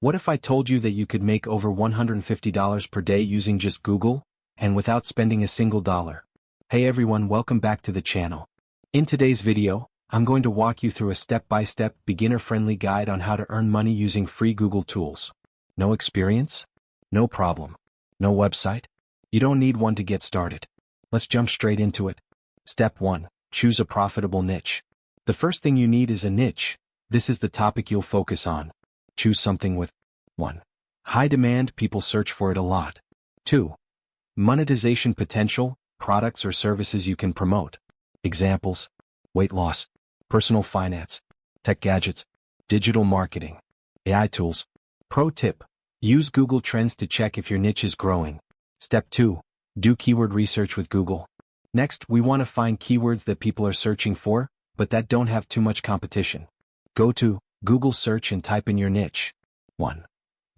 What if I told you that you could make over $150 per day using just Google, and without spending a single dollar? Hey everyone, welcome back to the channel. In today's video, I'm going to walk you through a step-by-step, beginner-friendly guide on how to earn money using free Google tools. No experience? No problem. No website? You don't need one to get started. Let's jump straight into it. Step 1. Choose a profitable niche. The first thing you need is a niche. This is the topic you'll focus on. Choose something with 1. High demand, people search for it a lot. 2. Monetization potential, products or services you can promote. Examples: weight loss, personal finance, tech gadgets, digital marketing, AI tools. Pro tip: use Google Trends to check if your niche is growing. Step 2. Do keyword research with Google. Next, we want to find keywords that people are searching for, but that don't have too much competition. Go to Google Search and type in your niche. 1.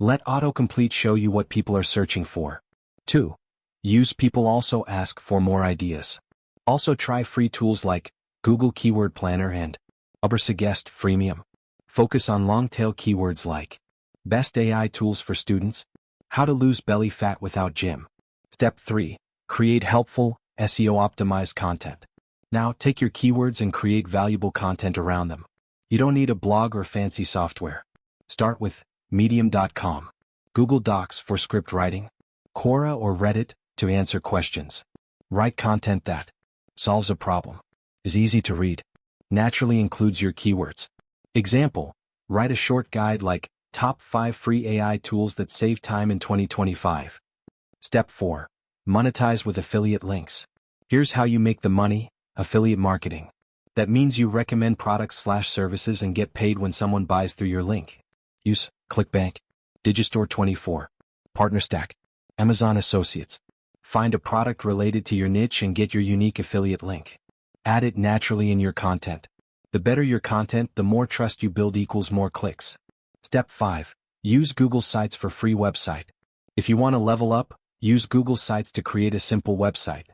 Let autocomplete show you what people are searching for. 2. Use people also ask for more ideas. Also try free tools like Google Keyword Planner and Ubersuggest Freemium. Focus on long-tail keywords like best AI tools for students, how to lose belly fat without gym. Step 3. Create helpful, SEO-optimized content. Now take your keywords and create valuable content around them. You don't need a blog or fancy software. Start with Medium.com, Google Docs for script writing, Quora or Reddit to answer questions. Write content that solves a problem, is easy to read, naturally includes your keywords. Example: write a short guide like Top 5 Free AI Tools That Save Time in 2025. Step 4. Monetize with affiliate links. Here's how you make the money: affiliate marketing. That means you recommend products/services and get paid when someone buys through your link. Use ClickBank, Digistore24, PartnerStack, Amazon Associates. Find a product related to your niche and get your unique affiliate link. Add it naturally in your content. The better your content, the more trust you build equals more clicks. Step 5. Use Google Sites for free website. If you want to level up, use Google Sites to create a simple website.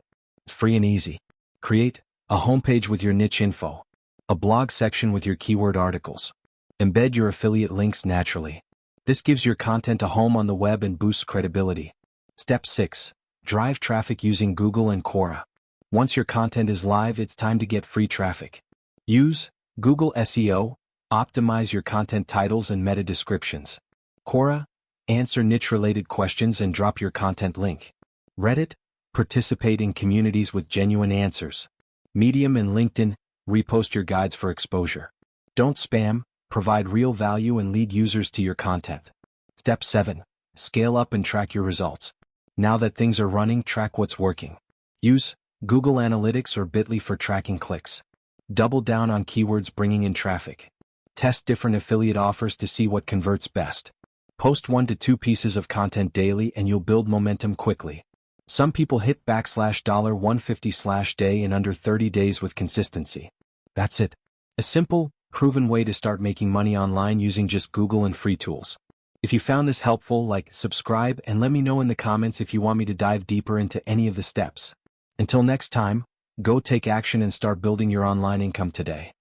Free and easy. Create a homepage with your niche info, a blog section with your keyword articles. Embed your affiliate links naturally. This gives your content a home on the web and boosts credibility. Step 6. Drive traffic using Google and Quora. Once your content is live, it's time to get free traffic. Use Google SEO, optimize your content titles and meta descriptions. Quora, answer niche-related questions and drop your content link. Reddit, participate in communities with genuine answers. Medium and LinkedIn, repost your guides for exposure. Don't spam, provide real value and lead users to your content. Step 7. Scale up and track your results. Now that things are running, track what's working. Use Google Analytics or Bitly for tracking clicks. Double down on keywords bringing in traffic. Test different affiliate offers to see what converts best. Post 1 to 2 pieces of content daily and you'll build momentum quickly. Some people hit $150/day in under 30 days with consistency. That's it. A simple, proven way to start making money online using just Google and free tools. If you found this helpful, subscribe, and let me know in the comments if you want me to dive deeper into any of the steps. Until next time, go take action and start building your online income today.